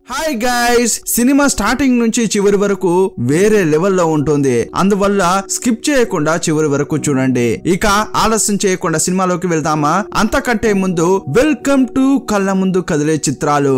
Hi guys, cinema starting నుంచి చివరి వరకు వేరే లెవెల్లో ఉంటుంది. అందువల్ల స్కిప్ చేయకుండా చివరి వరకు చూడండి. ఇక ఆలస్యం చేయకుండా సినిమాలోకి వెళ్దామా? అంతకంటే ముందు వెల్కమ్ టు కళ్ళ ముందు కదిలే చిత్రాలు.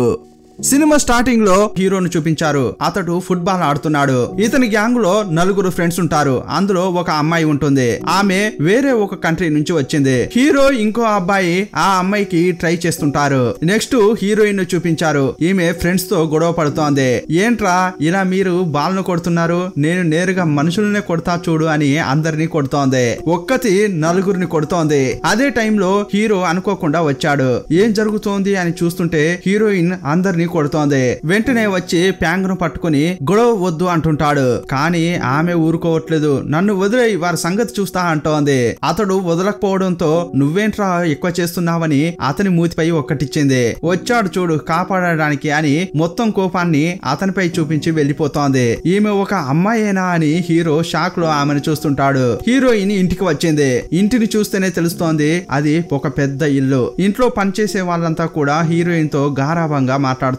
సినిమా స్టార్టింగ్ లో హీరోను చూపించారు. అతడు ఫుట్బాల్ ఆడుతున్నాడు. ఇతని గ్యాంగ్ లో నలుగురు ఫ్రెండ్స్ ఉంటారు. అందులో ఒక అమ్మాయి ఉంటుంది. ఆమె వేరే ఒక కంట్రీ నుంచి వచ్చింది. హీరో ఇంకో అబ్బాయి ఆ అమ్మాయికి ట్రై చేస్తుంటారు. నెక్స్ట్ హీరోయిన్ చూపించారు. ఈమె ఫ్రెండ్స్ తో గొడవ పడుతోంది. ఏంట్రా ఇలా మీరు బాల్ ను కొడుతున్నారు, నేను నేరుగా మనుషులనే కొడతా చూడు అని అందరినీ కొడుతోంది. ఒక్కటి నలుగురిని కొడుతోంది. అదే టైంలో హీరో అనుకోకుండా వచ్చాడు. ఏం జరుగుతోంది అని చూస్తుంటే హీరోయిన్ అందరినీ కొడుతోంది. వెంటనే వచ్చి ప్యాంగ్ ను పట్టుకుని గొడవ వద్దు అంటుంటాడు. కానీ ఆమె ఊరుకోవట్లేదు. నన్ను వదిలే, వారి సంగతి చూస్తా అంటోంది. అతడు వదలకపోవడంతో నువ్వేంట్రా ఎక్కువ చేస్తున్నావని అతని మూతిపై ఒక్కటిచ్చింది. వచ్చాడు చూడు కాపాడడానికి అని మొత్తం కోపాన్ని అతనిపై చూపించి వెళ్లిపోతోంది. ఈమె ఒక అమ్మాయేనా అని హీరో షాక్ లో ఆమెను చూస్తుంటాడు. హీరోయిన్ ఇంటికి వచ్చింది. ఇంటిని చూస్తేనే తెలుస్తోంది అది ఒక పెద్ద ఇల్లు. ఇంట్లో పనిచేసే వాళ్ళంతా కూడా హీరోయిన్ తో గారాభంగా మాట్లాడుతున్నారు.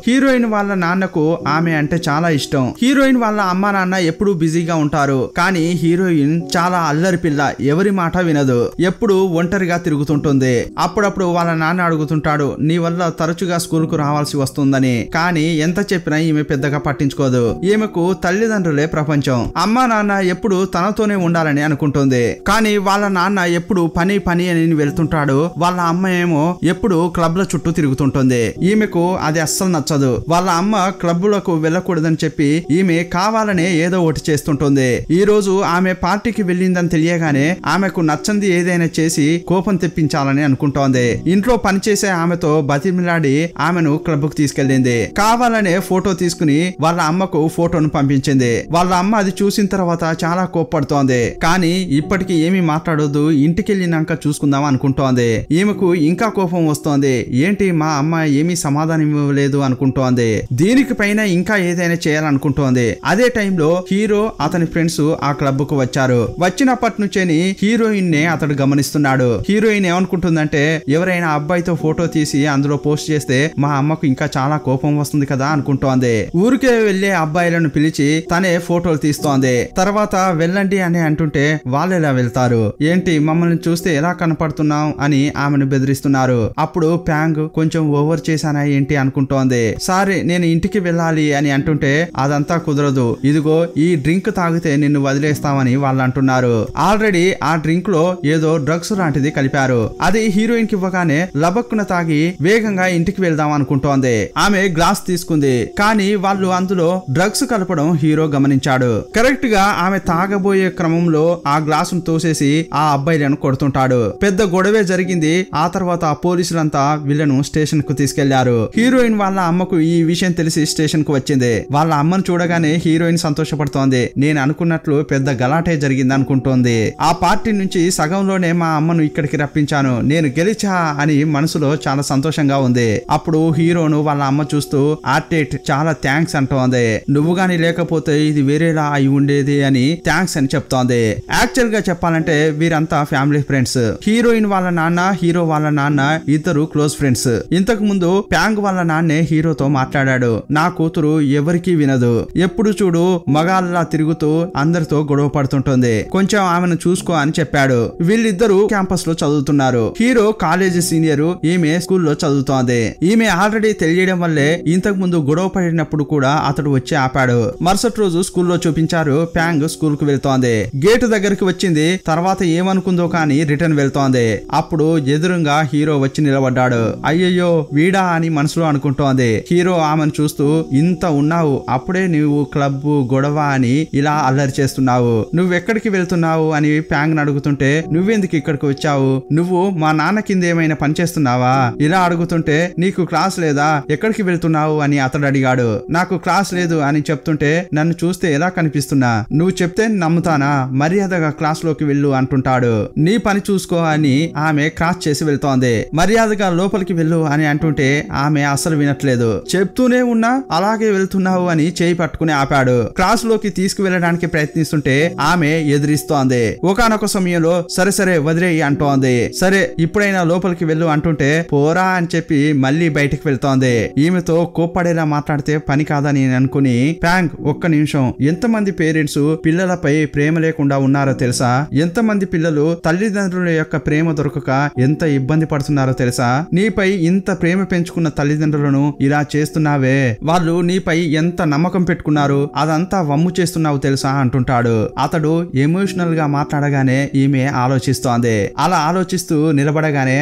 హీరోయిన్ వాళ్ళ నాన్నకు ఆమె అంటే చాలా ఇష్టం. హీరోయిన్ వాళ్ళ అమ్మా నాన్న ఎప్పుడు బిజీగా ఉంటారు. కానీ హీరోయిన్ చాలా అల్లరి పిల్ల, ఎవరి మాట వినదు. ఎప్పుడు ఒంటరిగా తిరుగుతుంటుంది. అప్పుడప్పుడు వాళ్ళ నాన్న అడుగుతుంటాడు, నీ వల్ల తరచుగా స్కూల్ కు రావాల్సి వస్తుందని. కానీ ఎంత చెప్పినా ఈమె పెద్దగా పట్టించుకోదు. ఈమెకు తల్లిదండ్రులే ప్రపంచం. అమ్మా నాన్న ఎప్పుడు తనతోనే ఉండాలని అనుకుంటుంది. కానీ వాళ్ళ నాన్న ఎప్పుడు పని పని అని వెళ్తుంటాడు. వాళ్ళ అమ్మ ఏమో ఎప్పుడు క్లబ్ల చుట్టూ తిరుగుతుంటుంది. ఈమెకు అది అస్సలు నచ్చదు. వాళ్ళ అమ్మ క్లబ్బులకు వెళ్ళకూడదని చెప్పి ఈమె కావాలనే ఏదో ఒకటి చేస్తుంటుంది. ఈ రోజు ఆమె పార్టీకి వెళ్ళిందని తెలియగానే ఆమెకు నచ్చంది ఏదైనా చేసి కోపం తెప్పించాలని అనుకుంటోంది. ఇంట్లో పనిచేసే ఆమెతో బతిమిలాడి ఆమెను క్లబ్ కు తీసుకెళ్లింది. కావాలనే ఫోటో తీసుకుని వాళ్ళ అమ్మకు ఫోటోను పంపించింది. వాళ్ళ అమ్మ అది చూసిన తర్వాత చాలా కోప్పడుతోంది. కానీ ఇప్పటికీ ఏమీ మాట్లాడొద్దు, ఇంటికెళ్ళినాక చూసుకుందాం అనుకుంటోంది. ఈమెకు ఇంకా కోపం వస్తోంది. ఏంటి మా అమ్మ ఏమీ సమాధానం ఇవ్వలేదు అనుకుంటోంది. దీనికి పైన ఇంకా ఏదైనా చేయాలనుకుంటోంది. అదే టైంలో హీరో అతని ఫ్రెండ్స్ ఆ క్లబ్ కు వచ్చారు. వచ్చినప్పటి నుంచేని హీరోయిన్ నే అతడు గమనిస్తున్నాడు. హీరోయిన్ ఏమనుకుంటుందంటే ఎవరైనా అబ్బాయితో ఫోటో తీసి అందులో పోస్ట్ చేస్తే మా అమ్మకు ఇంకా చాలా కోపం వస్తుంది కదా అనుకుంటోంది. ఊరికే వెళ్లే అబ్బాయిలను పిలిచి తనే ఫోటోలు తీస్తోంది. తర్వాత వెళ్ళండి అని అంటుంటే వాళ్ళు ఎలా వెళ్తారు, ఏంటి మమ్మల్ని చూస్తే ఎలా కనపడుతున్నాం అని ఆమెను బెదిరిస్తున్నారు. అప్పుడు ప్యాంగ్ కొంచెం ఓవర్ చేశానా ఏంటి అనుకుంటోంది. సరే నేను ఇంటికి వెళ్ళాలి అని అంటుంటే అదంతా కుదరదు, ఇదిగో ఈ డ్రింక్ తాగితే నిన్ను వదిలేస్తామని వాళ్ళు అంటున్నారు. ఆల్రెడీ ఆ డ్రింక్ లో ఏదో డ్రగ్స్ లాంటిది కలిపారు. అది హీరోయిన్ కి ఇవ్వగానే లబక్కున తాగి వేగంగా ఇంటికి వెళ్దాం అనుకుంటోంది. ఆమె గ్లాస్ తీసుకుంది. కానీ వాళ్ళు అందులో డ్రగ్స్ కలపడం హీరో గమనించాడు. కరెక్ట్ గా ఆమె తాగబోయే క్రమంలో ఆ గ్లాసును తోసేసి ఆ అబ్బాయిలను కొడుతుంటాడు. పెద్ద గొడవే జరిగింది. ఆ తర్వాత పోలీసులంతా వీళ్ళను స్టేషన్ కు తీసుకెళ్లారు. హీరోయిన్ వాళ్ళ అమ్మకు ఈ విషయం తెలిసి స్టేషన్ కు వచ్చింది. వాళ్ళ అమ్మను చూడగానే హీరోయిన్ సంతోషపడుతోంది. నేను అనుకున్నట్లు పెద్ద గలాటే జరిగింది అనుకుంటోంది. ఆ పార్టీ నుంచి సగంలోనే మా అమ్మను ఇక్కడికి రప్పించాను, నేను గెలిచా అని మనసులో చాలా సంతోషంగా ఉంది. అప్పుడు హీరోను వాళ్ళ అమ్మ చూస్తూ ఆర్టేట్ చాలా థ్యాంక్స్ అంటోంది. నువ్వు గాని లేకపోతే ఇది వేరేలా అయి ఉండేది అని థ్యాంక్స్ అని చెప్తోంది. యాక్చువల్ గా చెప్పాలంటే వీరంతా ఫ్యామిలీ ఫ్రెండ్స్. హీరోయిన్ వాళ్ళ నాన్న, హీరో వాళ్ళ నాన్న ఇద్దరు క్లోజ్ ఫ్రెండ్స్. ఇంతకు ముందు ప్యాంగ్ వాళ్ళ నాన్నే హీరోతో మాట్లాడాడు. నా కూతురు ఎవరికీ వినదు, ఎప్పుడు చూడు మగాళ్ళలా తిరుగుతూ అందరితో గొడవ పడుతుంటుంది, కొంచెం ఆమెను చూసుకో అని చెప్పాడు. వీళ్ళిద్దరూ క్యాంపస్ లో చదువుతున్నారు. హీరో కాలేజీ సీనియర్, ఈమె స్కూల్లో చదువుతోంది. ఈమె ఆల్రెడీ తెలియడం వల్లే ఇంతకు ముందు గొడవ పడినప్పుడు కూడా అతడు వచ్చి ఆపాడు. మరుసటి రోజు స్కూల్లో చూపించారు. ప్యాంగ్ స్కూల్ కు వెళ్తోంది. గేటు దగ్గరికి వచ్చింది. తర్వాత ఏమనుకుందో కానీ రిటర్న్ వెళ్తోంది. అప్పుడు ఎదురుగా హీరో వచ్చి నిలబడ్డాడు. అయ్యయ్యో వీడా అని మనసులో అనుకుంటోంది. హీరో ఆమెను చూస్తూ ఇంత ఉన్నావు, అప్పుడే నువ్వు క్లబ్ గొడవ అని ఇలా అల్లరి చేస్తున్నావు, నువ్వెక్కడికి వెళ్తున్నావు అని ప్యాంగ్ అడుగుతుంటే నువ్వెందుకు ఇక్కడికి వచ్చావు, నువ్వు మా నాన్న కింద ఏమైనా పని చేస్తున్నావా ఇలా అడుగుతుంటే నీకు క్లాస్ లేదా, ఎక్కడికి వెళ్తున్నావు అని అతడు అడిగాడు. నాకు క్లాస్ లేదు అని చెప్తుంటే నన్ను చూస్తే ఎలా కనిపిస్తున్నా, నువ్వు చెప్తే నమ్ముతానా, మర్యాదగా క్లాస్ లోకి వెళ్ళు అంటుంటాడు. నీ పని చూసుకో అని ఆమె క్రాస్ చేసి వెళ్తోంది. మర్యాదగా లోపలికి వెళ్ళు అని అంటుంటే ఆమె అసలు అస్సలు వినట్లేదు. చెప్తూనే ఉన్నా అలాగే వెళ్తున్నావు అని చేయి పట్టుకుని ఆపాడు. క్లాస్ లోకి తీసుకువెళ్ళడానికి ప్రయత్నిస్తుంటే ఆమె ఎదిరిస్తోంది. ఒకానొక సమయంలో సరే సరే వదిలేయి అంటోంది. సరే ఇప్పుడైనా లోపలికి వెళ్ళు అంటుంటే పోరా అని చెప్పి మళ్ళీ బయటికి వెళ్తోంది. ఈమెతో కోప్పడేలా మాట్లాడితే పని కాదని అనుకుని ప్యాంగ్ ఒక్క నిమిషం, ఎంతమంది పేరెంట్స్ పిల్లలపై ప్రేమ లేకుండా ఉన్నారో తెలుసా? ఎంతమంది పిల్లలు తల్లిదండ్రుల యొక్క ప్రేమ దొరకక ఎంత ఇబ్బంది పడుతున్నారో తెలుసా? నీపై ఇంత ప్రేమ పెంచుకున్న తల్లిదండ్రులను ఇలా చేస్తున్నావే, వాళ్ళు నీపై ఎంత నమ్మకం పెట్టుకున్నారు, అదంతా వమ్ము చేస్తున్నావు తెలుసా అంటుంటాడు. అతడు ఎమోషనల్ గా మాట్లాడగానే ఈమె ఆలోచిస్తోంది. అలా ఆలోచిస్తూ నిలబడగానే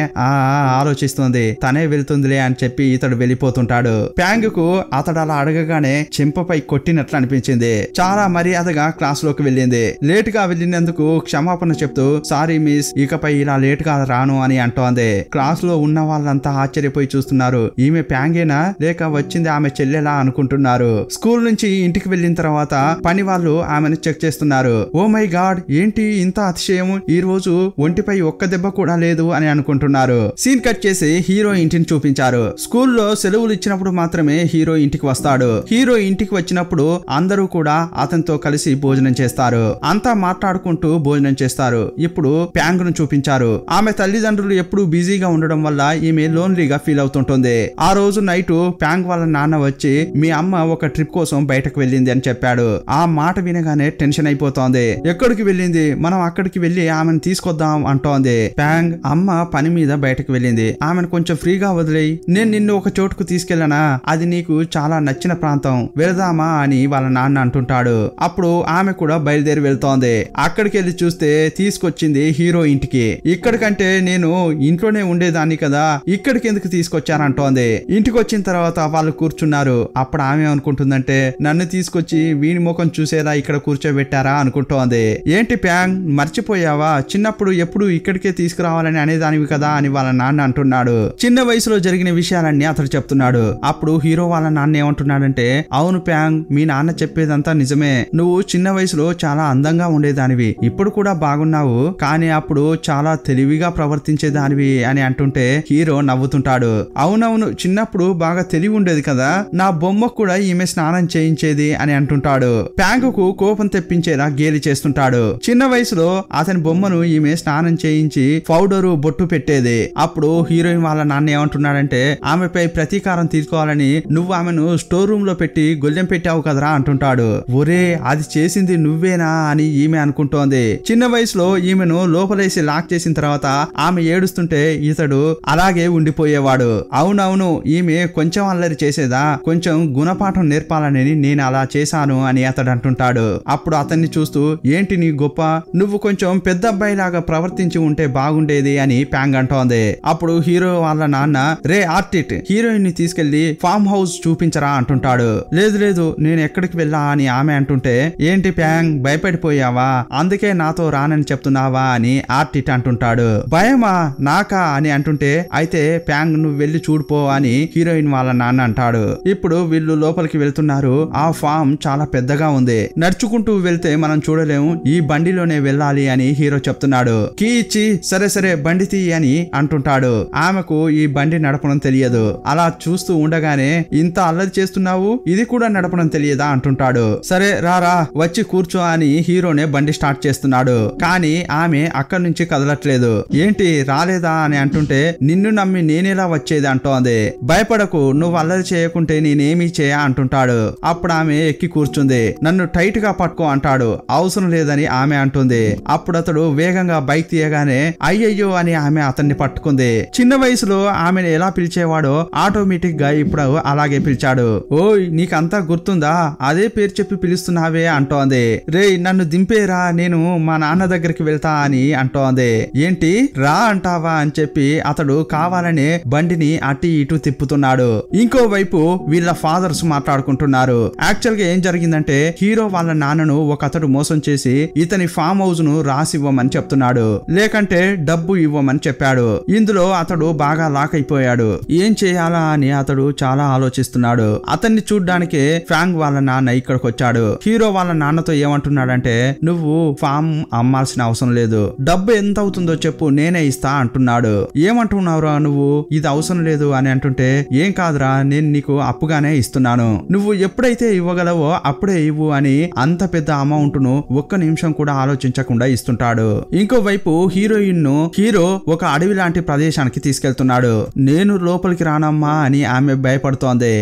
ఆలోచిస్తోంది, తనే వెళ్తుందిలే అని చెప్పి ఇతడు వెళ్ళిపోతుంటాడు. ప్యాంగ్ కు అతడు అలా అడగగానే చెంపపై కొట్టినట్లు అనిపించింది. చాలా మర్యాదగా క్లాస్ లోకి వెళ్ళింది. లేట్ గా వెళ్ళినందుకు క్షమాపణ చెప్తూ సారీ మిస్, ఇకపై ఇలా లేట్ గా రాను అని అంటోంది. క్లాస్ లో ఉన్న వాళ్ళంతా ఆశ్చర్యపోయి చూస్తున్నారు. ఈమె ప్యాంగేనా లేక వచ్చింది ఆమె చెల్లెలా అనుకుంటున్నారు. స్కూల్ నుంచి ఇంటికి వెళ్ళిన తర్వాత పని వాళ్ళు ఆమెను చెక్ చేస్తున్నారు. ఓ మై గాడ్, ఏంటి ఇంత అతిశయం, ఈ రోజు ఒంటిపై ఒక్క దెబ్బ కూడా లేదు అని అనుకుంటున్నారు. సీన్ కట్ చేసి హీరో ఇంటిని చూపించారు. స్కూల్లో సెలవులు ఇచ్చినప్పుడు మాత్రమే హీరో ఇంటికి వస్తాడు. హీరో ఇంటికి వచ్చినప్పుడు అందరూ కూడా అతనితో కలిసి భోజనం చేస్తారు. అంతా మాట్లాడుకుంటూ భోజనం చేస్తారు. ఇప్పుడు ప్యాంగ్ ను చూపించారు. ఆమె తల్లిదండ్రులు ఎప్పుడూ బిజీగా ఉండడం వల్ల ఈమె లోన్లీగా ఫీల్ అవుతుంటుంది. ఆ రోజు నైట్ ప్యాంగ్ వాళ్ళ నాన్న వచ్చి మీ అమ్మ ఒక ట్రిప్ కోసం బయటకు వెళ్ళింది అని చెప్పాడు. ఆ మాట వినగానే టెన్షన్ అయిపోతోంది. ఎక్కడికి వెళ్ళింది, మనం అక్కడికి వెళ్లి ఆమెను తీసుకొద్దాం అంటోంది. ప్యాంగ్ అమ్మ పని మీద బయటకు వెళ్ళింది, ఆమెను కొంచెం ఫ్రీగా వదిలేయి, నేను నిన్ను ఒక చోటుకు తీసుకెళ్ళనా, అది నీకు చాలా నచ్చిన ప్రాంతం, వెళదామా అని వాళ్ళ నాన్న అంటుంటాడు. అప్పుడు ఆమె కూడా బయలుదేరి వెళ్తోంది. అక్కడికి వెళ్ళి చూస్తే తీసుకొచ్చింది హీరో ఇంటికి. ఇక్కడికంటే నేను ఇంట్లోనే ఉండేదాన్ని కదా, ఇక్కడికి ఎందుకు తీసుకొచ్చానంటోంది. ఇంటికి వచ్చిన తర్వాత వాళ్ళు కూర్చున్నారు. అప్పుడు ఆమె అనుకుంటుందంటే నన్ను తీసుకొచ్చి వీని ముఖం చూసేలా ఇక్కడ కూర్చోబెట్టారా అనుకుంటోంది. ఏంటి ప్యాంగ్, మర్చిపోయావా, చిన్నప్పుడు ఎప్పుడు ఇక్కడికే తీసుకురావాలని అనేదానివి కదా అని వాళ్ళ నాన్న అంటున్నాడు. చిన్న వయసులో జరిగిన విషయాలన్నీ అతడు చెప్తున్నాడు. అప్పుడు హీరో వాళ్ళ నాన్న ఏమంటున్నాడంటే అవును ప్యాంగ్, మీ నాన్న చెప్పేదంతా నిజమే, నువ్వు చిన్న వయసులో చాలా అందంగా ఉండేదానివి, ఇప్పుడు కూడా బాగున్నావు, కానీ అప్పుడు చాలా తెలివిగా ప్రవర్తించేదానివి అని అంటుంటే హీరో నవ్వుతుంటాడు. అవునవును, చిన్నప్పుడు బాగా తెలివి ఉండేది కదా, నా బొమ్మకు కూడా ఈమె స్నానం చేయించేది అని అంటుంటాడు. ప్యాంగ్ కు కోపం తెప్పించేలా గేలి చేస్తుంటాడు. చిన్న వయసులో అతని బొమ్మను ఈమె స్నానం చేయించి పౌడరు బొట్టు పెట్టేది. అప్పుడు హీరోయిన్ వాళ్ళ నాన్న ఏమంటున్నాడంటే ఆమెపై ప్రతీకారం తీసుకోవాలని నువ్వు ఆమెను స్టోర్ రూమ్ లో పెట్టి గొల్లెం పెట్టావు కదరా అంటుంటాడు. ఒరే, అది చేసింది నువ్వేనా అని ఈమె అనుకుంటోంది. చిన్న వయసులో ఈమెను లోపలేసి లాక్ చేసిన తర్వాత ఆమె ఏడుస్తుంటే ఇతడు అలాగే ఉండిపోయేవాడు. అవునవును, ఈమె కొంచెం అల్లరి చేసేదా, కొంచెం గుణపాఠం నేర్పాలని నేను అలా చేశాను అని అతడు అంటుంటాడు. అప్పుడు అతన్ని చూస్తూ ఏంటి నీ గొప్ప, నువ్వు కొంచెం పెద్ద అబ్బాయి లాగా ప్రవర్తించి ఉంటే బాగుండేది అని ప్యాంగ్ అంటోంది. అప్పుడు హీరో వాళ్ళ నాన్న రే ఆర్టిట్, హీరోయిన్ ని తీసుకెళ్లి ఫామ్ హౌస్ చూపించరా అంటుంటాడు. లేదు లేదు, నేను ఎక్కడికి వెళ్ళా అని ఆమె అంటుంటే ఏంటి ప్యాంగ్, భయపడిపోయావా, అందుకే నాతో రానని చెప్తున్నావా అని ఆర్టిట్ అంటుంటాడు. భయమా నాకా అని అంటుంటే అయితే ప్యాంగ్ నువ్వు వెళ్ళి చూడిపో అని హీరోయిన్ వాళ్ళ నాన్న అంటాడు. ఇప్పుడు వీళ్ళు లోపలికి వెళ్తున్నారు. ఆ ఫామ్ చాలా పెద్దగా ఉంది, నడుచుకుంటూ వెళ్తే మనం చూడలేము, ఈ బండిలోనే వెళ్ళాలి అని హీరో చెప్తున్నాడు. కీ ఇచ్చి సరే సరే బండి తీ అని అంటుంటాడు. ఆమెకు ఈ బండి నడపడం తెలియదు. అలా చూస్తూ ఉండగానే ఇంత అల్లరి చేస్తున్నావు, ఇది కూడా నడపడం తెలియదా అంటుంటాడు. సరే రారా వచ్చి కూర్చో అని హీరోనే బండి స్టార్ట్ చేస్తున్నాడు. కానీ ఆమె అక్కడి నుంచి కదలట్లేదు. ఏంటి రాలేదా అని అంటుంటే నిన్ను నమ్మి నేనేలా వచ్చేది అంటోంది. భయపడకు, నువ్వు అల్లరి చేయకుంటే నేనేమీ చేయ అంటుంటాడు. అప్పుడు ఆమె ఎక్కి కూర్చుంది. నన్ను టైట్ గా పట్టుకో అంటాడు. అవసరం లేదని ఆమె అంటుంది. అప్పుడు అతడు వేగంగా బైక్ తీయగానే అయ్యయ్యో అని ఆమె అతన్ని పట్టుకుంది. చిన్న వయసులో ఆమెను ఎలా పిలిచేవాడో ఆటోమేటిక్ గా ఇప్పుడు అలాగే పిలిచాడు. ఓయ్ నీకంతా గుర్తుందా, అదే పేరు చెప్పి పిలుస్తున్నావే అంటోంది. రే నన్ను దింపేరా, నేను మా నాన్న దగ్గరికి వెళ్తా అని అంటోంది. ఏంటి రా అంటావా అని చెప్పి అతడు కావాలనే బండిని అటు ఇటు తిప్పుతున్నాడు. ఇంకోవైపు వీళ్ళ ఫాదర్స్ మాట్లాడుకుంటున్నారు. యాక్చువల్ గా ఏం జరిగిందంటే హీరో వాళ్ళ నాన్నను ఒక అతడు మోసం చేసి ఇతని ఫామ్ హౌస్ ను రాసివ్వమని చెప్తున్నాడు, లేకంటే డబ్బు ఇవ్వమని చెప్పాడు. ఇందులో అతడు బాగా లాక్ అయిపోయాడు. ఏం చేయాలా అని అతడు చాలా ఆలోచిస్తున్నాడు. అతన్ని చూడ్డానికి ఫ్యాంగ్ వాళ్ళ నాన్న ఇక్కడికి వచ్చాడు. హీరో వాళ్ళ నాన్నతో ఏమంటున్నాడంటే నువ్వు ఫామ్ అమ్మాల్సిన అవసరం లేదు, డబ్బు ఎంత అవుతుందో చెప్పు నేనే ఇస్తా అంటున్నాడు. ఏమంటున్నావురా నువ్వు, ఇది అవసరం లేదు అని అంటుంటే ఏం కాదురా, నేను నీకు అప్పుగానే ఇస్తున్నాను, నువ్వు ఎప్పుడైతే ఇవ్వగలవో అప్పుడే ఇవ్వు అని అంత పెద్ద అమౌంట్ ను ఒక్క నిమిషం కూడా ఆలోచించకుండా ఇస్తుంటాడు. ఇంకోవైపు హీరోయిన్ ను హీరో ఒక అడవి లాంటి ప్రదేశానికి తీసుకెళ్తున్నాడు. నేను లోపలికి రానమ్మా అని ఆమె భయపడుతోంది.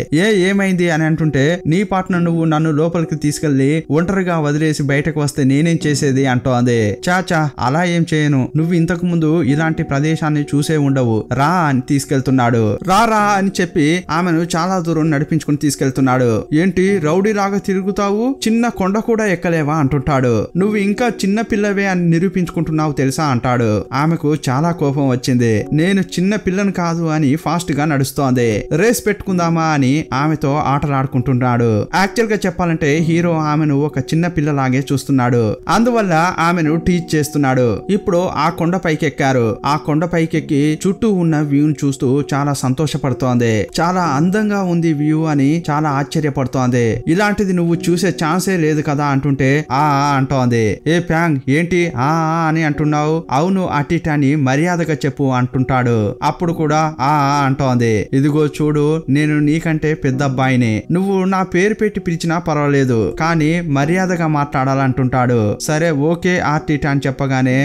ఏమైంది అని అంటుంటే, నీ పార్ట్నర్ నువ్వు నన్ను లోపలికి తీసుకెళ్లి ఒంటరిగా వదిలేసి బయటకు వస్తే నేనేం చేసేది అంటోంది. చాచా అలా ఏం చేయను, నువ్వు ఇంతకు ముందు ఇలాంటి ప్రదేశాన్ని చూసే ఉండవు, రా అని తీసుకెళ్తున్నాడు. రా అని చెప్పి ఆమెను చాలా దూరం నడిపించుకుని తీసుకెళ్తున్నాడు. ఏంటి రౌడీలాగా తిరుగుతావు, చిన్న కొండ కూడా ఎక్కలేవా అంటుంటాడు. నువ్వు ఇంకా చిన్న పిల్లవే అని నిరూపించుకుంటున్నావు తెలుసా అంటాడు. ఆమెకు చాలా కోపం వచ్చింది. నేను చిన్న పిల్లను కాదు అని ఫాస్ట్ గా నడుస్తోంది. రేస్ పెట్టుకుందామా అని ఆమెతో ఆటలాడుకుంటున్నాడు. యాక్చువల్ గా చెప్పాలంటే హీరో ఆమెను ఒక చిన్న పిల్లలాగే చూస్తున్నాడు. అందువల్ల ఆమెను టీచ్ చేస్తున్నాడు. ఇప్పుడు ఆ కొండ పైకి ఎక్కారు. ఆ కొండ పైకి ఎక్కి చుట్టూ ఉన్న వ్యూని చూస్తూ చాలా సంతోషపడుతోంది. చాలా అందంగా ఉంది వ్యూ అని చాలా ఆశ్చర్యపడుతోంది. ఇలాంటిది నువ్వు చూసే ఛాన్సే లేదు కదా అంటుంటే ఆ అంటోంది. ఏ ప్యాంగ్ ఏంటి ఆ అని అంటున్నావు, అవును అటిటాని మర్యాదగా చెప్పు అంటుంటాడు. అప్పుడు కూడా ఆ అంటోంది. ఇదిగో చూడు, నేను నీకంటే పెద్ద అబ్బాయిని, నువ్వు నా పేరు పెట్టి పిలిచినా పర్వాలేదు కానీ మర్యాదగా మాట్లాడాలంటుంటాడు. సరే ఓకే ఆర్టిట్ అని చెప్పగానే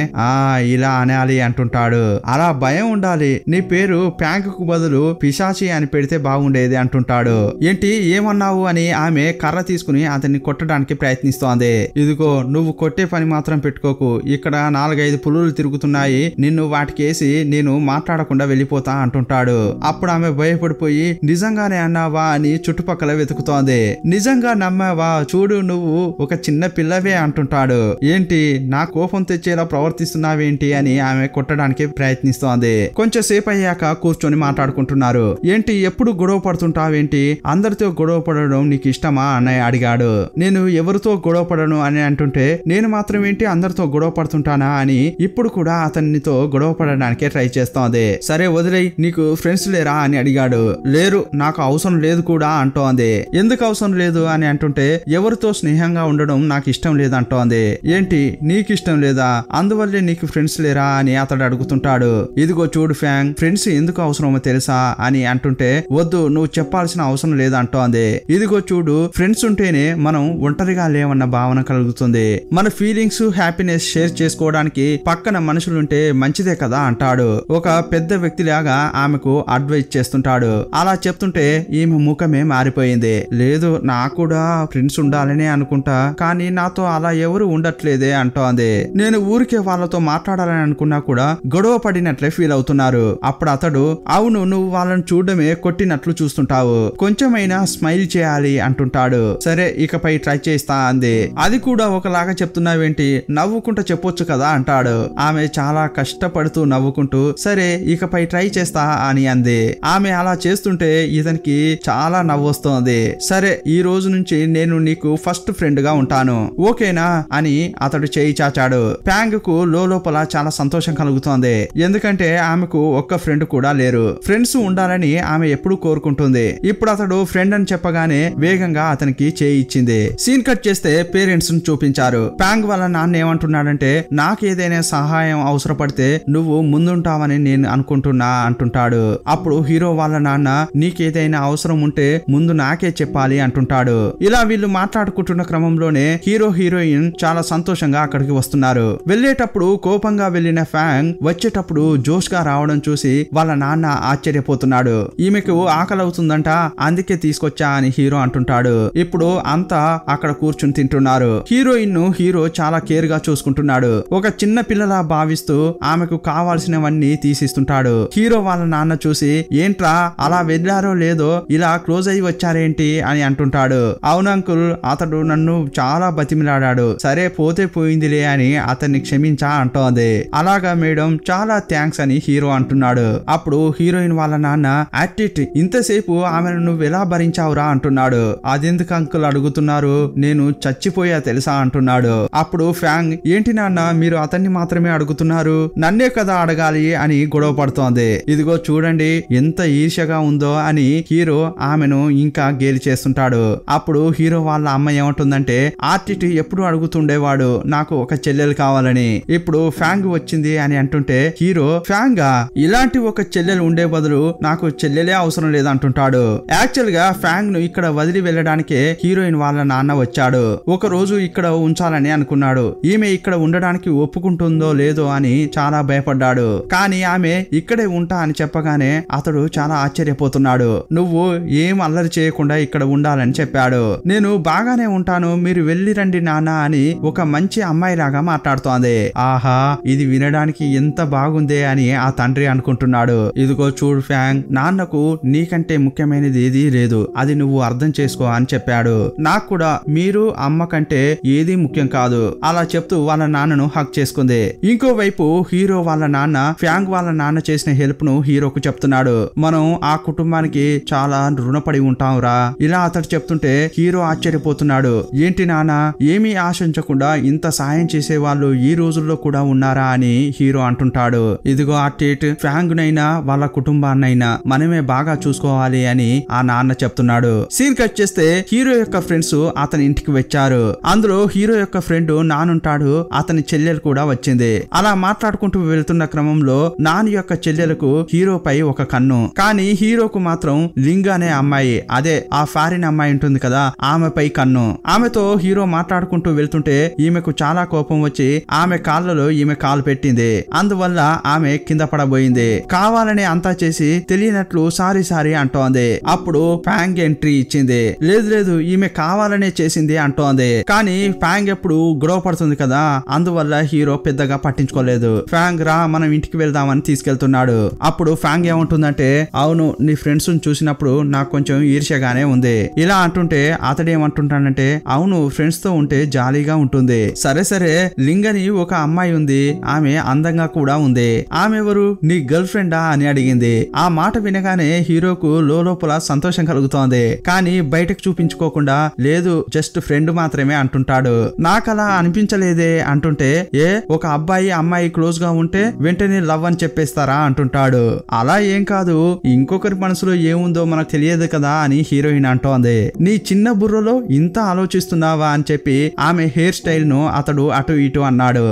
ఇలా అనాలి అంటుంటాడు. అలా భయం ఉండాలి, నీ పేరు ప్యాంక్ కు బదులు పిశాచి అని పెడితే బాగుండేది అంటుంటాడు. ఏంటి ఏమన్నావు అని ఆమె కర్ర తీసుకుని అతన్ని కొట్టడానికి ప్రయత్నిస్తోంది. ఇదిగో నువ్వు కొట్టే పని మాత్రం పెట్టుకోకు, ఇక్కడ 4-5 పులులు తిరుగుతున్నాయి, నిన్ను వాటికేసి నేను మాట్లాడకుండా వెళ్ళిపోతా అంటుంటాడు. అప్పుడు ఆమె భయపడిపోయి నిజంగానే అన్నావా అని చుట్టుపక్కల వెతుకుతోంది. నిజంగా నమ్మావా, చూడు నువ్వు ఒక చిన్న పిల్లవే అంటుంటాడు. ఏంటి నా కోపం తెచ్చేలా ప్రవర్తిస్తున్నావేంటి అని ఆమె కొట్టడానికి ప్రయత్నిస్తోంది. కొంచెం సేపు అయ్యాక కూర్చొని మాట్లాడుకుంటున్నారు. ఏంటి ఎప్పుడు గొడవ పడుతుంటావేంటి, అందరితో గొడవ పడడం నీకు ఇష్టమా అన్నయ్య అడిగాడు. నేను ఎవరితో గొడవ పడను అని అంటుంటే, నేను మాత్రం ఏంటి అందరితో గొడవ పడుతుంటానా అని ఇప్పుడు కూడా అతనితో గొడవ పడడానికే ట్రై చేస్తోంది. సరే వదిలేయ్, నీకు ఫ్రెండ్స్ లేరా అని అడిగాడు. లేరు, నాకు అవసరం లేదు కూడా అంటోంది. ఎందుకు అవసరం లేదు అని అంటుంటే, ఎవరితో స్నేహంగా ఉండడం నాకు ఇష్టం లేదంటోంది. ఏంటి నీకు ఇష్టం లేదా, అందువల్లే నీకు ఫ్రెండ్స్ లేరా అని అతడు అడుగుతుంటాడు. ఇదిగో చూడు ఫ్యాంగ్, ఫ్రెండ్స్ ఎందుకు అవసరమో తెలుసా అని అంటుంటే, వద్దు నువ్వు చెప్పాల్సిన అవసరం లేదంటోంది. ఇదిగో చూడు, ఫ్రెండ్స్ ఉంటేనే మనం ఒంటరిగా లేవన్న భావన కలుగుతుంది, మన ఫీలింగ్స్ హ్యాపీనెస్ షేర్ చేసుకోవడానికి పక్కన మనుషులుంటే మంచిదే కదా అంటాడు. ఒక పెద్ద వ్యక్తిలాగా ఆమెకు అడ్వైజ్ చేస్తుంటాడు. అలా చెప్తుంటే ఈమె ముఖమే మారిపోయింది. లేదు నాకు కూడా ఫ్రెండ్స్ ఉండాలని అనుకుంటా, కానీ నాతో అలా ఎవరు ఉండట్లేదే అంటోంది. నేను ఊరికే వాళ్ళతో మాట్లాడాలని అనుకున్నా కూడా గొడవ పడినట్లే ఫీల్ అవుతున్నారు. అప్పుడు అతడు, అవును నువ్వు వాళ్ళని చూడడమే కొట్టినట్లు చూస్తుంటావు, కొంచెమైనా స్మైల్ చేయాలి అంటుంటాడు. సరే ఇకపై ట్రై చేస్తా అంది. అది కూడా ఒకలాగా చెప్తున్నావేంటి, నవ్వుకుంటూ చెప్పొచ్చు కదా అంటాడు. ఆమె చాలా కష్టపడుతూ నవ్వుకుంటూ సరే ఇకపై ట్రై చేస్తా అని అంది. ఆమె అలా చేస్తుంటే ఇతనికి చాలా నవ్వొస్తోంది. సరే ఈ రోజు నుంచి నేను నీకు ఫస్ట్ ఫ్రెండ్ గా ఉంటాను, ఓకేనా అని అతడు చేయి చాచాడు. ప్యాంగ్ కు లోపల చాలా సంతోషం కలుగుతోంది. ఎందుకంటే ఆమెకు ఒక్క ఫ్రెండ్ కూడా లేరు. ఫ్రెండ్స్ ఉండాలని ఆమె ఎప్పుడూ కోరుకుంటుంది. ఇప్పుడు అతడు ఫ్రెండ్ అని చెప్పగానే వేగంగా అతనికి చేయి ఇచ్చింది. సీన్ కట్ చేస్తే పేరెంట్స్ ను చూపించారు. ప్యాంగ్ వాళ్ళ నాన్న ఏమంటున్నాడంటే, నాకేదైనా సహాయం అవసరపడితే నువ్వు ముందుంటావని నేను అనుకుంటున్నా అంటుంటాడు. అప్పుడు హీరో వాళ్ళ నాన్న, నీకేదైనా అవసరం ఉంటే ముందు నాకే చెప్పాలి అంటుంటాడు. ఇలా వీళ్ళు మాట్లాడుకుంటున్న క్రమంలోనే హీరో హీరోయిన్ చాలా సంతోషంగా అక్కడికి వస్తున్నారు. వెళ్ళేటప్పుడు కోపంగా వెళ్లిన ఫ్యాంగ్ వచ్చేటప్పుడు జోష్ గా రావడం చూసి వాళ్ళ నాన్న ఆశ్చర్యపోతున్నాడు. ఈమెకు ఆకలి అవుతుందంట, అందుకే తీసుకొచ్చా అని హీరో అంటుంటాడు. ఇప్పుడు అంతా అక్కడ కూర్చుని తింటున్నారు. హీరోయిన్ ను హీరో చాలా కేర్ గా చూసుకుంటున్నాడు. ఒక చిన్న పిల్లలా భావిస్తూ ఆమెకు కావాల్సినవన్నీ తీసిస్తుంటాడు. హీరో వాళ్ళ నాన్న చూసి, ఏంట్రా అలా వెళ్ళారో లేదో ఇలా క్లోజ్ అయ్యి వచ్చారేంటి అని అంటుంటాడు. అవును అంకుల్, అతడు నన్ను చాలా బతిమిలాడాడు, సరే పోతే పోయిందిలే అని అతన్ని క్షమించా అంటోంది. అలాగా మేడం, చాలా థ్యాంక్స్ అని హీరో అంటున్నాడు. అప్పుడు హీరోయిన్ వాళ్ళ నాన్న, యాక్టిట్ ఇంతసేపు ఆమెను నువ్వు ఎలా భరించావురా అంటున్నాడు. అదెందుకు అంకుల్ అడుగుతున్నారు, నేను చచ్చిపోయా తెలుసా అంటున్నాడు. అప్పుడు ఫ్యాంగ్, ఏంటి నాన్న మీరు అతన్ని మాత్రమే అడుగుతున్నారు, నన్నే కదా అడగాలి అని గొడవ పడుతోంది. ఇదిగో చూడండి ఎంత ఈర్ష్యగా ఉందో అని హీరో ఆమెను ఇంకా గేలి చేస్తుంటాడు. అప్పుడు హీరో వాళ్ళ అమ్మ ఏమంటుందంటే, ఆర్టిట్ ఎప్పుడు అడుగుతుండేవాడు నాకు ఒక చెల్లెలు కావాలని, ఇప్పుడు ఫ్యాంగ్ వచ్చింది అని అంటుంటే హీరో, ఫ్యాంగా ఇలాంటి ఒక చెల్లెలు ఉండే బదులు నాకు చెల్లెలే అవసరం లేదు అంటుంటాడు. యాక్చువల్ గా ఫ్యాంగ్ ను ఇక్కడ వదిలి వెళ్ళడానికే హీరోయిన్ వాళ్ళ నాన్న వచ్చాడు. ఒక రోజు ఇక్కడ ఉంచాలని అనుకున్నాడు. ఈమె ఇక్కడ ఉండడానికి ఒప్పుకుంటుందో లేదో అని చాలా భయపడ్డాడు. కానీ ఆమె ఇక్కడే ఉంటా అని చెప్పగానే అతడు చాలా ఆశ్చర్యపోతున్నాడు. నువ్వు ఏం అల్లరి చేయకుండా ఇక్కడ ఉండాలని చెప్పాడు. నేను బాగానే ఉంటాను, మీరు వెళ్ళి రండి నాన్న అని ఒక మంచి అమ్మాయిలాగా మాట్లాడుతోంది. ఆహా, ఇది వినడానికి ఎంత బాగుందే అని ఆ తండ్రి అనుకుంటున్నాడు. ఇదిగో చూడు ఫ్యాంగ్, నాన్నకు నీకంటే ముఖ్యమైనది ఏదీ లేదు, అది నువ్వు అర్థం చేసుకో అని చెప్పాడు. నాకు కూడా మీరు అమ్మ కంటే ఏదీ ముఖ్యం కాదు. అలా చెప్తూ వాళ్ళ నాన్నను హక్ చేసుకుంది. ఇంకోవైపు హీరో వాళ్ళ నాన్న ఫ్యాంగ్ వాళ్ళ నాన్న చేసిన హెల్ప్ ను హీరోకు చెప్తున్నాడు. మనం ఆ కుటుంబానికి చాలా రుణపడి ఉంటాంరా. ఇలా అతడు చెప్తుంటే హీరో ఆశ్చర్యపోతున్నాడు. ఏంటి నాన్న, ఏమీ ఆశించకుండా ఇంత సాయం చేసే వాళ్ళు ఈ రోజుల్లో కూడా ఉన్నారా అని హీరో అంటుంటాడు. ఇదిగో అట్టేట్ ఫ్యాంగ్ నైనా వాళ్ళ కుటుంబాన్నైనా మనమే బాగా చూసుకోవాలి అని ఆ నాన్న చెప్తున్నాడు. సీన్ కట్ చేస్తే హీరో యొక్క ఫ్రెండ్స్ అతని ఇంటికి వచ్చారు. అందులో హీరో యొక్క ఫ్రెండ్ నానుంటాడు, అతని చెల్లెలు కూడా వచ్చింది. అలా మాట్లాడుకుంటూ వెళ్తున్న క్రమంలో నాని యొక్క చెల్లెలకు హీరోపై ఒక కన్ను. కానీ హీరోకు మాత్రం లింగ్ అనే అమ్మాయి, అదే ఆ ఫారిన్ అమ్మాయి ఉంటుంది కదా, ఆమెపై కన్ను. ఆమెతో హీరో మాట్లాడుకుంటూ వెళ్తుంటే ఈమెకు చాలా కోపం వచ్చి ఆమె కాళ్ళలో ఈమె కాలు పెట్టింది. అందువల్ల ఆమె కింద పడబోయింది. కావాలని అంతా చేసి తెలియనట్లు సారీ సారీ అంటోంది. అప్పుడు ఫ్యాంగ్ ఎంట్రీ ఇచ్చింది. లేదు లేదు, ఈమె కావాలనే చేసింది అంటోంది. కానీ ఫ్యాంగ్ ఎప్పుడు గొడవ పడుతుంది కదా, అందువల్ల హీరో పెద్దగా పట్టించుకోలేదు. ఫ్యాంగ్ రా మనం ఇంటికి వెళ్దామని తీసుకెళ్తున్నాడు. అప్పుడు ఫ్యాంగ్ ఏమంటుందంటే, అవును నీ ఫ్రెండ్స్ చూసినప్పుడు నాకు కొంచెం ఈర్ష్యగానే ఉంది. ఇలా అంటుంటే అతడేమంటుంటాడంటే, అవును ఫ్రెండ్స్ తో ఉంటే జాలీగా ఉంటుంది. సరే సరే, లింగని ఒక అమ్మాయి ఉంది, ఆమె అందంగా కూడా ఉంది. ఆమె ఎవరు, నీ గర్ల్ ఫ్రెండా అని అడిగింది. ఆ మాట వినగానే హీరోకు లోపల సంతోషం కలుగుతోంది. కానీ బయటకు చూపించుకోకుండా లేదు జస్ట్ ఫ్రెండ్ మాత్రమే అంటుంటాడు. నాకలా అనిపించలేదే అంటుంటే, ఏ ఒక అబ్బాయి అమ్మాయి క్లోజ్ గా ఉంటే వెంటనే లవ్ అని చెప్పేస్తారా అంటుంటాడు. అలా ఏం కాదు, ఇంకొకరి మనసులో ఏముందో మనకు తెలియదు కదా అని హీరోయిన్ అంటోంది. నీ చిన్న బుర్రలో ఇంత ఆలోచిస్తున్నావా అని చెప్పి ఆమె హెయిర్ స్టైల్ ను అతడు అటు ఇటు అన్నాడు.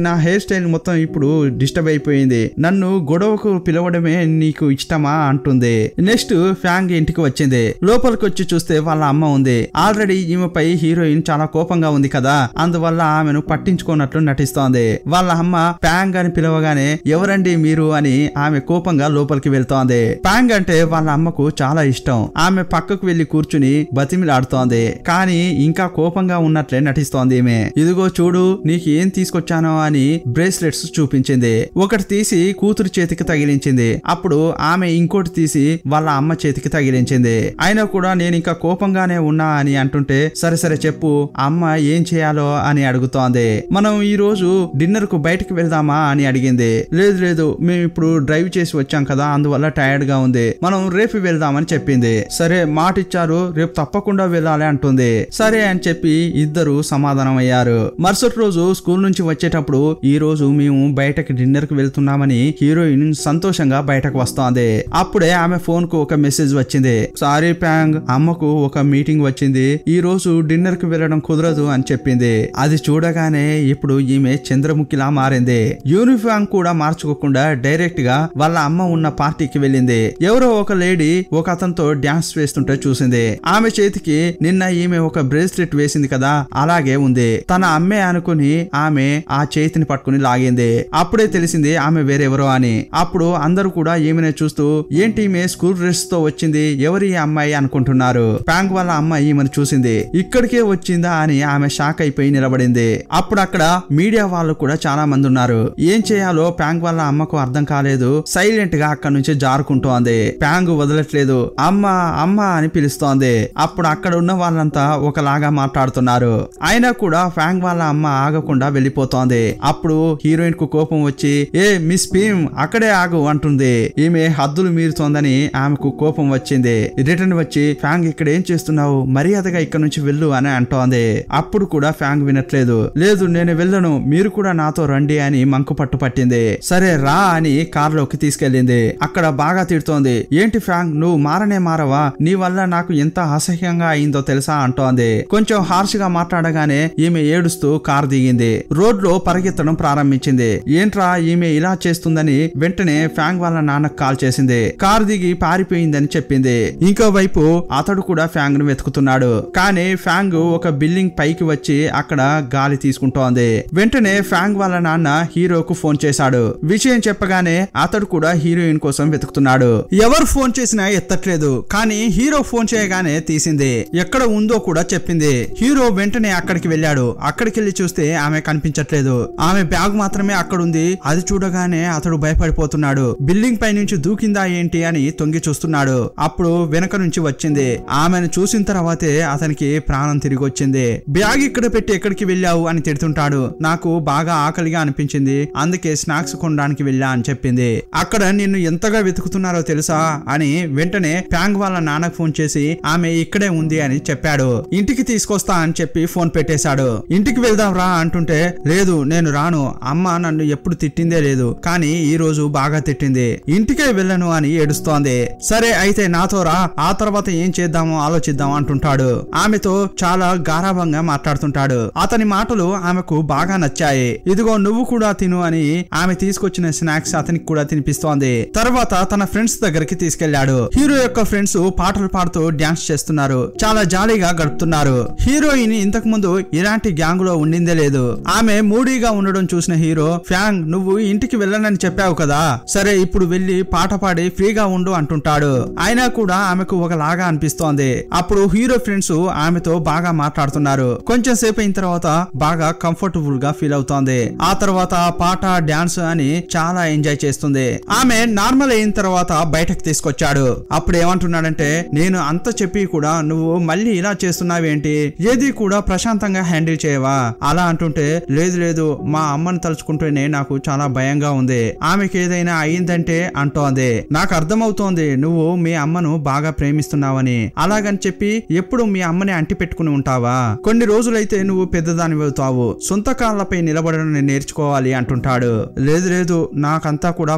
నా హెయిర్ స్టైల్ మొత్తం ఇప్పుడు డిస్టర్బ్ అయిపోయింది, నన్ను గొడవకు పిలవడమే నీకు ఇష్టమా అంటుంది. నెక్స్ట్ ఫ్యాంగ్ ఇంటికి వచ్చింది. లోపలికి వచ్చి చూస్తే వాళ్ళ అమ్మ ఉంది. ఆల్రెడీ ఈమెపై హీరోయిన్ చాలా కోపంగా ఉంది కదా, అందువల్ల ఆమెను పట్టించుకున్నట్లు నటిస్తోంది. వాళ్ళ అమ్మ ఫ్యాంగ్ అని పిలవగానే ఎవరండి మీరు అని ఆమె కోపంగా లోపలికి వెళ్తోంది. ఫ్యాంగ్ అంటే వాళ్ళ అమ్మకు చాలా ఇష్టం. ఆమె పక్కకు వెళ్లి కూర్చుని బతిమిలాడుతోంది. కానీ ఇంకా కోపంగా ఉన్నట్లే నటిస్తోంది ఈమె. ఇదిగో చూడు నీకు ఏం తీసుకొచ్చానో అని బ్రేస్లెట్స్ చూపించింది. ఒకటి తీసి కూతురు చేతికి తగిలించింది. అప్పుడు ఆమె ఇంకోటి తీసి వాళ్ళ అమ్మ చేతికి తగిలించింది. అయినా కూడా నేను ఇంకా కోపంగానే ఉన్నా అని అంటుంటే, సరే సరే చెప్పు అమ్మ ఏం చేయాలో అని అడుగుతోంది. మనం ఈ రోజు డిన్నర్ కు బయటకు వెళ్దామా అని అడిగింది. లేదు లేదు, మేము ఇప్పుడు డ్రైవ్ చేసి వచ్చాం కదా, అందువల్ల టైర్డ్ గా ఉంది, మనం రేపు వెళ్దామని చెప్పింది. సరే మాట ఇచ్చారు, రేపు తప్పకుండా వెళ్ళాలి అంటుంది. సరే అని చెప్పి ఇద్దరు సమాధానం అయ్యారు. మరుసటి రోజు స్కూల్ నుంచి వచ్చేటప్పుడు ఈ రోజు మేము బయటకి డిన్నర్ కు వెళ్తున్నామని హీరోయిన్ సంతోషంగా బయటకు వస్తోంది. అప్పుడే ఆమె ఫోన్ కు ఒక మెసేజ్ వచ్చింది. సారీ ప్యాంగ్, అమ్మకు ఒక మీటింగ్ వచ్చింది, ఈ రోజు డిన్నర్ కు వెళ్ళడం కుదరదు అని చెప్పింది. అది చూడగానే ఇప్పుడు ఈమె చంద్రముఖిలా మారింది. యూనిఫామ్ కూడా మార్చుకోకుండా డైరెక్ట్ గా వాళ్ళ అమ్మ ఉన్న పార్టీకి వెళ్ళింది. ఎవరో ఒక లేడీ ఒక అతనితో డాన్స్ వేస్తుంటే చూసింది. ఆమె చేతికి నిన్న ఈమె ఒక బ్రేస్లెట్ వేసింది కదా, అలాగే ఉంది. తన అమ్మే అనుకుని ఆమె ఆ చేతిని పట్టుకుని లాగింది. అప్పుడే తెలిసింది ఆమె వేరెవరో అని. అప్పుడు అందరూ కూడా ఈమెనే చూస్తూ ఏంటి ఈమె స్కూల్ డ్రెస్ తో వచ్చింది, ఎవరి అమ్మాయి అనుకుంటున్నారు. ప్యాంగ్ వాళ్ళ అమ్మ ఈమెను చూసింది. ఇక్కడికే వచ్చిందా అని ఆమె షాక్ అయిపోయి నిలబడింది. అప్పుడు అక్కడ మీడియా వాళ్ళు కూడా చాలా మంది ఉన్నారు. ఏం చేయాలో ప్యాంగ్ వాళ్ళ అమ్మకు అర్థం కాలేదు. సైలెంట్ గా అక్కడి నుంచి జారుకుంటోంది. ప్యాంగ్ వదలట్లేదు. అమ్మ అమ్మ అని పిలుస్తోంది. అప్పుడు అక్కడ ఉన్న వాళ్ళంతా ఒకలాగా మాట్లాడుతున్నారు. అయినా కూడా ఫ్యాంగ్ వాళ్ళ అమ్మ ఆగకుండా వెళ్ళిపోతోంది. అప్పుడు హీరోయిన్ కు కోపం వచ్చి, ఏ మిస్ పీమ్ అక్కడే ఆగు అంటుంది. ఈమె హద్దులు మీరుతోందని ఆమెకు కోపం వచ్చింది. రిటర్న్ వచ్చి, ఫ్యాంగ్ ఇక్కడ ఏం చేస్తున్నావు, మర్యాదగా ఇక్కడ నుంచి వెళ్ళు అని అంటోంది. అప్పుడు కూడా ఫ్యాంగ్ వినట్లేదు. లేదు నేను వెళ్ళను, మీరు కూడా నాతో రండి అని మంకు పట్టు పట్టింది. సరే రా అని కార్లోకి తీసుకెళ్లింది. అక్కడ బాగా తిడుతోంది. ఏంటి ఫ్యాంగ్ నువ్వు మారనే మారవా, నీ వల్ల నాకు ఎంత అసహ్యంగా అయిందో తెలుసా అంటోంది. కొంచెం హార్ష్ గా మాట్లాడగానే ఈమె ఏడుస్తూ కార్ దిగింది. రోడ్ లో పరిగెత్తడం ప్రారంభించింది. ఏంట్రా ఈమె ఇలా చేస్తుందని వెంటనే ఫ్యాంగ్ వాళ్ళ నాన్నకు కాల్ చేసింది. చేసింది. కారు దిగి పారిపోయిందని చెప్పింది. ఇంకోవైపు అతడు కూడా ఫ్యాంగ్ ను వెతుకుతున్నాడు. కానీ ఫ్యాంగ్ ఒక బిల్డింగ్ పైకి వచ్చి అక్కడ గాలి తీసుకుంటోంది. వెంటనే ఫ్యాంగ్ వాళ్ళ నాన్న హీరోకు ఫోన్ చేశాడు. విషయం చెప్పగానే అతడు కూడా హీరోయిన్ కోసం వెతుకుతున్నాడు. ఎవరు ఫోన్ చేసినా ఎత్తట్లేదు. కానీ హీరో ఫోన్ చేయగానే తీసింది. ఎక్కడ ఉందో కూడా చెప్పింది. హీరో వెంటనే అక్కడికి వెళ్ళాడు. అక్కడికి వెళ్లి చూస్తే ఆమె కనిపించట్లేదు. ఆమె బ్యాగ్ మాత్రమే అక్కడుంది. అది చూడగానే అతడు భయపడిపోతున్నాడు. బిల్డింగ్ పై నుంచి దూకిందా ఏంటి అని తొంగి చూస్తున్నాడు. అప్పుడు వెనక నుంచి వచ్చింది. ఆమెను చూసిన తర్వాతే అతనికి ప్రాణం తిరిగి వచ్చింది. బ్యాగ్ ఇక్కడ పెట్టి ఎక్కడికి వెళ్ళావు అని తిడుతుంటాడు. నాకు బాగా ఆకలిగా అనిపించింది, అందుకే స్నాక్స్ కొనడానికి వెళ్ళా అని చెప్పింది. అక్కడ నిన్ను ఎంతగా వెతుకుతున్నారో తెలుసా అని వెంటనే ఫ్యాంగ్ వాళ్ళ నాన్నకు ఫోన్ చేసి ఆమె ఇక్కడే ఉంది అని చెప్పాడు. ఇంటికి తీసుకొస్తా అని చెప్పి ఫోన్ పెట్టేశాడు. ఇంటికి వెళ్దాం రా అంటుంటే లేదు నేను రాను, అమ్మ నన్ను ఎప్పుడు తిట్టిందే లేదు, కానీ ఈ రోజు బాగా తిట్టింది, ఇంటికే వెళ్ళను అని ఏడుస్తోంది. సరే అయితే నాతో రా, ఆ తర్వాత ఏం చేద్దామో ఆలోచిద్దాం అంటుంటాడు. ఆమెతో చాలా గారాభంగా మాట్లాడుతుంటాడు. అతని మాటలు ఆమెకు బాగా నచ్చాయి. ఇదిగో నువ్వు కూడా తిను అని ఆమె తీసుకొచ్చిన స్నాక్స్ అతనికి కూడా తినిపిస్తోంది. తర్వాత తన ఫ్రెండ్స్ దగ్గరికి తీసుకెళ్లాడు. హీరో యొక్క ఫ్రెండ్స్ పాటలు పాడుతూ డాన్స్ చేస్తున్నారు. చాలా జాలీగా గడుపుతున్నారు. హీరోయిన్ ఇంతకు ముందు ఇలాంటి గ్యాంగ్ లో ఉండిందే లేదు. ఆమె మూడీగా ఉండడం చూసిన హీరో, ఫ్యాంగ్ నువ్వు ఇంటికి వెళ్ళనని చెప్పావు కదా, సరే ఇప్పుడు వెళ్లి పాట పాడి ఫ్రీగా ఉండు అంటుంటాడు. అయినా కూడా ఆమెకు ఒకలాగా అనిపిస్తోంది. అప్పుడు హీరో ఫ్రెండ్స్ ఆమెతో బాగా మాట్లాడుతున్నారు. కొంచెం సేపు అయిన తర్వాత బాగా కంఫర్టబుల్ గా ఫీల్ అవుతోంది. ఆ తర్వాత పాట డాన్స్ అని చాలా ఎంజాయ్ చేస్తుంది. ఆమె నార్మల్ అయిన తర్వాత బయటకు తీసుకొచ్చాడు. అప్పుడు ఏమంటున్నాడంటే, నేను అంత చెప్పి కూడా నువ్వు మళ్ళీ ఇలా చేస్తున్నావేంటి, ఏది కూడా ప్రశాంతంగా హ్యాండిల్ చేయవా అలా అంటుంటే, లేదు లేదు మా అమ్మని తలుచుకుంటూనే నాకు చాలా భయంగా ఉంది, ఆమెకి ఏదైనా అయిందంటే అంటోంది. నాకు అర్థమవుతోంది నువ్వు మీ అమ్మను బాగా ప్రేమిస్తున్నావని. అలాగని చెప్పి ఎప్పుడు మీ అమ్మని అంటి పెట్టుకుని ఉంటావా, కొన్ని రోజులైతే నువ్వు పెద్దదాని అవుతావు, సొంత కాళ్ళపై నిలబడడం నేర్చుకోవాలి అంటుంటాడు. లేదు లేదు నాకంతా కూడా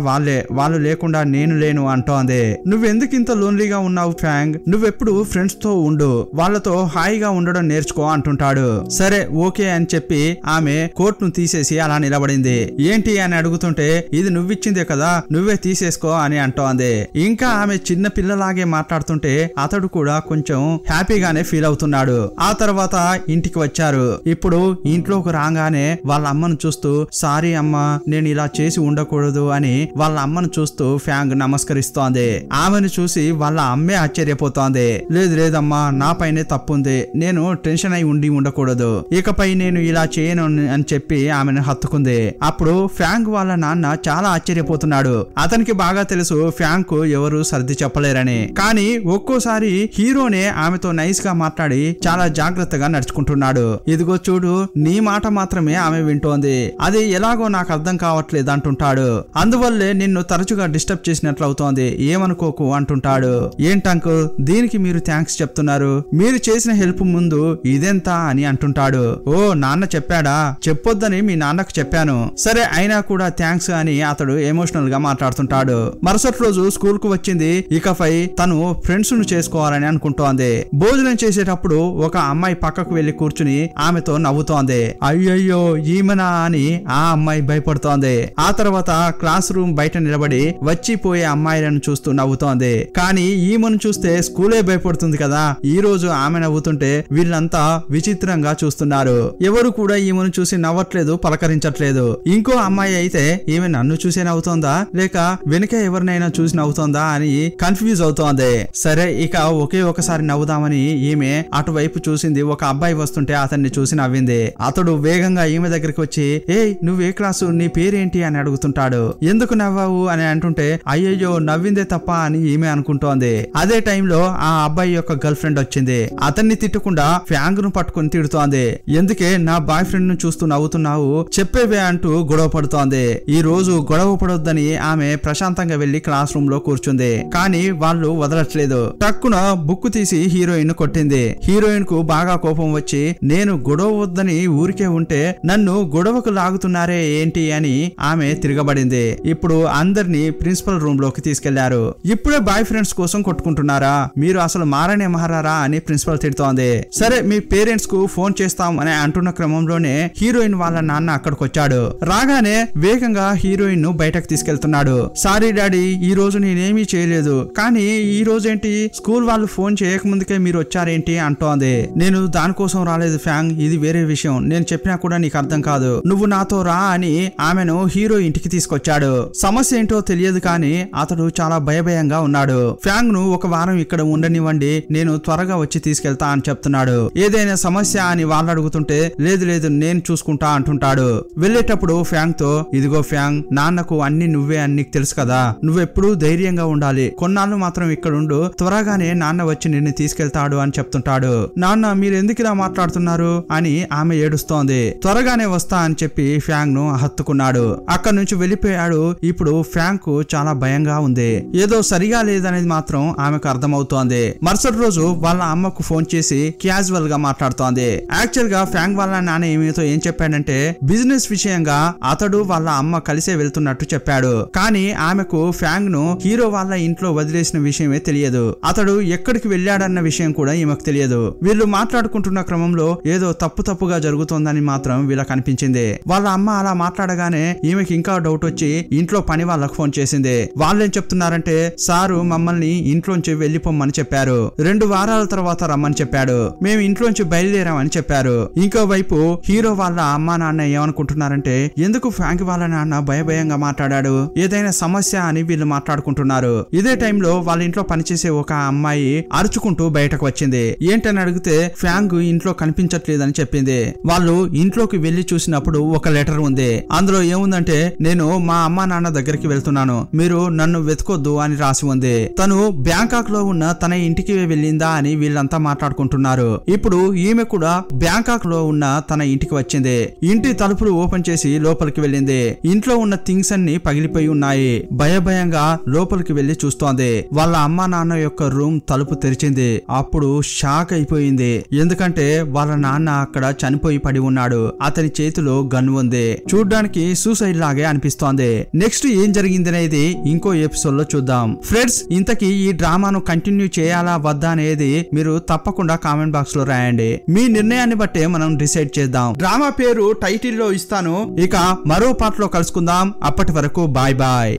వాళ్ళు లేకుండా నేను లేను అంటోంది. నువ్వెందుకు ఇంత లోన్లీగా ఉన్నావు ఫ్యాంగ్, నువ్వెప్పుడు ఫ్రెండ్స్ తో ఉండు, వాళ్ళతో హాయిగా ఉండడం నేర్చుకో అంటుంటాడు. సరే ఓకే అని చెప్పి ఆమె కోట్ను తీసేసి అలా నిలబడింది. ఏంటి అని అడుగుతుంటే, ఇది నువ్విచ్చిందే కదా నువ్వే తీసేసుకో అని అంటోంది. ఇంకా ఆమె చిన్న పిల్లలాగే మాట్లాడుతుంటే అతడు కూడా కొంచెం హ్యాపీగానే ఫీల్ అవుతున్నాడు. ఆ తర్వాత ఇంటికి వచ్చారు. ఇప్పుడు ఇంట్లోకి రాగానే వాళ్ళ అమ్మను చూస్తూ, సారీ అమ్మా నేను ఇలా చేసి ఉండకూడదు అని వాళ్ళ అమ్మను చూస్తూ ఫ్యాంగ్ నమస్కరిస్తోంది. ఆమెను చూసి వాళ్ళ అమ్మే ఆశ్చర్యపోతోంది. లేదు లేదమ్మా నా పైనే తప్పుంది, నేను టెన్షన్ అయి ఉండకూడదు, ఇకపై నేను ఇలా చేయను అని చెప్పి ఆమెను హత్తుకుంది. అప్పుడు ఫ్యాంగ్ వాళ్ళ నాన్న చాలా ఆశ్చర్యపోతున్నాడు. అతనికి బాగా తెలుసు ఫ్యాంగ్ కు ఎవరు సర్ది చెప్పలేరని. కానీ ఒక్కోసారి హీరోనే ఆమెతో నైస్ గా మాట్లాడి చాలా జాగ్రత్తగా నడుచుకుంటున్నాడు. ఇదిగో చూడు నీ మాట మాత్రమే ఆమె వింటోంది, అది ఎలాగో నాకు అర్థం కావట్లేదు అంటుంటాడు. అందువల్లే నిన్ను తరచుగా డిస్టర్బ్ చేసినట్లు అవుతోంది, ఏమనుకోకు అంటుంటాడు. ఏంటంకుల్ దీనికి మీరు థ్యాంక్స్ చెప్తున్నారు, మీరు చేసిన హెల్ప్ ముందు ఇదెంత అని అంటుంటాడు. ఓ నాన్న చెప్పాడా, చెప్పొద్దని మీ నాన్నకు చెప్పాను, సరే అయినా కూడా థ్యాంక్స్ అని అతడు ఎమోషనల్ గా మాట్లాడుతుంటాడు. మరుసటి రోజు స్కూల్ కు వచ్చింది. ఇకపై తను ఫ్రెండ్స్ ను చేసుకోవాలని అనుకుంటోంది. భోజనం చేసేటప్పుడు ఒక అమ్మాయి పక్కకు వెళ్లి కూర్చుని ఆమెతో నవ్వుతోంది. అయ్యయ్యో ఈమెనా అని ఆ అమ్మాయి భయపడుతోంది. ఆ తర్వాత క్లాస్ రూమ్ బయట నిలబడి వచ్చిపోయే అమ్మాయిలను చూస్తూ నవ్వుతోంది. కానీ ఈమెను చూస్తే స్కూలే భయపడుతుంది కదా. ఈ రోజు ఆమె నవ్వుతుంటే వీళ్ళంతా విచిత్రంగా చూస్తున్నారు. ఎవరు కూడా ఈమెను చూసి నవ్వట్లేదు, పలకరించట్లేదు. ఇంకో అమ్మాయి అయితే ఈమె నన్ను చూసే నవ్వుతోందా లేక వెనుక ఎవరినైనా చూసి నవ్వుతోందా అని కన్ఫ్యూజ్ అవుతోంది. సరే ఇక ఒకే ఒకసారి నవ్వుదామని ఈమె అటువైపు చూసింది. ఒక అబ్బాయి వస్తుంటే అతన్ని చూసి నవ్వింది. అతడు వేగంగా ఈమె దగ్గరికి వచ్చి, ఏ నువ్వే క్లాసు, నీ పేరేంటి అని అడుగుతుంటాడు. ఎందుకు నవ్వావు అని అంటుంటే, అయ్యయ్యో నవ్విందే తప్ప అని ఈమె అనుకుంటోంది. అదే టైంలో ఆ అబ్బాయి యొక్క గర్ల్ ఫ్రెండ్ వచ్చింది. అతన్ని తిట్టకుండా ఫ్యాంగ్ ను పట్టుకుని తిడుతోంది. ఎందుకే నా బాయ్ ఫ్రెండ్ ను చూస్తూ నవ్వుతున్నావు, చెప్పేవే అంటూ గొడవ పడుతోంది. ఈ రోజు గొడవ పడొద్దని ఆమె ప్రశాంతంగా వెళ్లి క్లాస్ రూమ్ లో కూర్చుంది. కానీ వాళ్ళు వదలట్లేదు. టక్కున బుక్ తీసి హీరోయిన్ కొట్టింది. హీరోయిన్ కు బాగా కోపం వచ్చి, నేను గొడవ వద్దని ఊరికే ఉంటే నన్ను గొడవకు లాగుతున్నారే ఏంటి అని ఆమె తిరగబడింది. ఇప్పుడు అందరినీ ప్రిన్సిపల్ రూమ్ లోకి తీసుకెళ్లారు. ఇప్పుడే బాయ్ ఫ్రెండ్స్ కోసం కొట్టుకుంటున్నారా, మీరు అసలు మారనే మారారా అని ప్రిన్సిపల్ తిడుతోంది. సరే మీ పేరెంట్స్ కు ఫోన్ చేస్తాం అని అంటున్న క్రమంలోనే హీరోయిన్ వాళ్ళ నాన్న అక్కడికి వచ్చాడు. రాగానే వేగంగా హీరోయిన్ ను బయటకు తీసుకెళ్తున్నాడు. సారీ డాడీ ఈ రోజు నేనేమీ చేయలేదు, కానీ ఈ రోజు ఏంటి స్కూల్ వాళ్ళు ఫోన్ చేయకముందుకే మీరు వచ్చారేంటి అంటోంది. నేను దానికోసం రాలేదు ఫ్యాంగ్, ఇది వేరే విషయం, నేను చెప్పినా కూడా నీకు అర్థం కాదు, నువ్వు నాతో రా అని ఆమెను హీరో ఇంటికి తీసుకొచ్చాడు. సమస్య ఏంటో తెలియదు కానీ అతడు చాలా భయభయంగా ఉన్నాడు. ఫ్యాంగ్ ను ఒక వారం ఇక్కడ ఉండనివ్వండి, నేను త్వరగా వచ్చి తీసుకెళ్తా అని చెప్తున్నాడు. ఏదైనా సమస్య అని వాళ్ళు అడుగుతుంటే లేదు లేదు నేను చూసుకుంటా అంటుంటాడు. వెళ్ళేటప్పుడు ఫ్యాంగ్ తో ఇదిగో ఫ్యాంగ్, నాన్నకు అన్ని నువ్వే అని నీకు తెలుసు కదా, నువ్వెప్పుడూ ధైర్యంగా ఉండాలి, కొన్నాళ్ళు మాత్రం ఇక్కడ ఉండు, త్వరగానే నాన్న వచ్చి నిన్ను తీసుకెళ్తాడు అని చెప్తుంటాడు. నాన్న మీరు ఎందుకు ఇలా మాట్లాడుతున్నారు అని ఆమె ఏడుస్తోంది. త్వరగానే వస్తా అని చెప్పి ఫ్యాంగ్ ను హత్తుకున్నాడు. అక్కడి నుంచి వెళ్ళిపోయాడు. ఇప్పుడు ఫ్యాంగ్ కు చాలా భయంగా ఉంది, ఏదో సరిగా లేదనేది మాత్రం ఆమెకు అర్థమవుతోంది. మరుసటి రోజు వాళ్ళ అమ్మకు ఫోన్ చేసి క్యాజువల్ గా మాట్లాడుతోంది. యాక్చువల్ గా ఫ్యాంగ్ వాళ్ళ నాన్న ఏం చెప్పాడంటే బిజినెస్ విషయంగా అతడు వాళ్ళ అమ్మ కలిసే వెళ్తున్నట్టు చెప్పాడు. కానీ ఆమెకు ఫ్యాంగ్ ను హీరో వాళ్ళ ఇంట్లో వదిలేసిన విషయమే తెలియదు. అతడు ఎక్కడికి వెళ్ళాడన్న విషయం కూడా ఈమెకు తెలియదు. వీళ్ళు మాట్లాడుకుంటున్న క్రమంలో ఏదో తప్పుగా జరుగుతోందని మాత్రం వీళ్ళకి అనిపించింది. వాళ్ళ అమ్మ అలా మాట్లాడగానే ఈమెకి ఇంకా డౌట్ వచ్చి ఇంట్లో పని వాళ్ళకు ఫోన్ చేసింది. వాళ్ళేం చెప్తున్నారంటే సారు మమ్మల్ని ఇంట్లోంచి వెళ్లిపోమ్మని చెప్పారు, 2 వారాల తర్వాత రమ్మని చెప్పాడు, మేము ఇంట్లోంచి బయలుదేరామని చెప్పారు. ఇంకో వైపు హీరో వాళ్ళ అమ్మా నాన్న ఏమనుకుంటున్నారంటే ఎందుకు ఫ్యాంక్ వాళ్ళ నాన్న భయభయంగా మాట్లాడాడు, ఏదైనా సమస్య అని వీళ్ళు మాట్లాడుకుంటున్నారు. ఇదే టైంలో వాళ్ళ ఇంట్లో పనిచేసే ఒక అమ్మాయి అరుచుకుంటూ బయటకు వచ్చింది. ఏంటని అడిగితే ఫ్యాంగ్ ఇంట్లో కనిపించట్లేదని చెప్పింది. వాళ్ళు ఇంట్లోకి వెళ్లి చూసినప్పుడు ఒక లెటర్ ఉంది. అందులో ఏముందంటే నేను మా అమ్మా నాన్న దగ్గరికి వెళ్తున్నాను, మీరు నన్ను వెతుకొద్దు అని రాసి ఉంది. తను బ్యాంకాక్ లో ఉన్న తన ఇంటికి వెళ్ళిందా అని వీళ్ళంతా మాట్లాడుకుంటున్నారు. ఇప్పుడు ఈమె కూడా బ్యాంకాక్ లో ఉన్న తన ఇంటికి వచ్చింది. ఇంటి తలుపులు ఓపెన్ చేసి లోపలికి వెళ్ళింది. ఇంట్లో ఉన్న థింగ్స్ అన్ని పగిలిపోయి ఉన్నాయి. భయంగా లోపలికి వెళ్లి చూస్తోంది. వాళ్ళ అమ్మా నాన్న యొక్క రూమ్ తలుపు తెరిచింది. అప్పుడు షాక్ అయిపోయింది. ఎందుకంటే వాళ్ళ నాన్న అక్కడ చనిపోయి పడి ఉన్నాడు. అతని చేతిలో గన్ ఉంది. చూడ్డానికి సూసైడ్ లాగే అనిపిస్తోంది. నెక్స్ట్ ఏం జరిగిందనేది ఇంకో ఎపిసోడ్ లో చూద్దాం. ఫ్రెండ్స్, ఇంతకీ ఈ డ్రామాను కంటిన్యూ చేయాలా వద్దా అనేది మీరు తప్పకుండా కామెంట్ బాక్స్ లో రాయండి. మీ నిర్ణయాన్ని బట్టే మనం డిసైడ్ చేద్దాం. డ్రామా పేరు టైటిల్ లో ఇస్తాను. ఇక మరో పార్ట్ లో కలుసుకుందాం. అప్పటి వరకు బాయ్ బాయ్.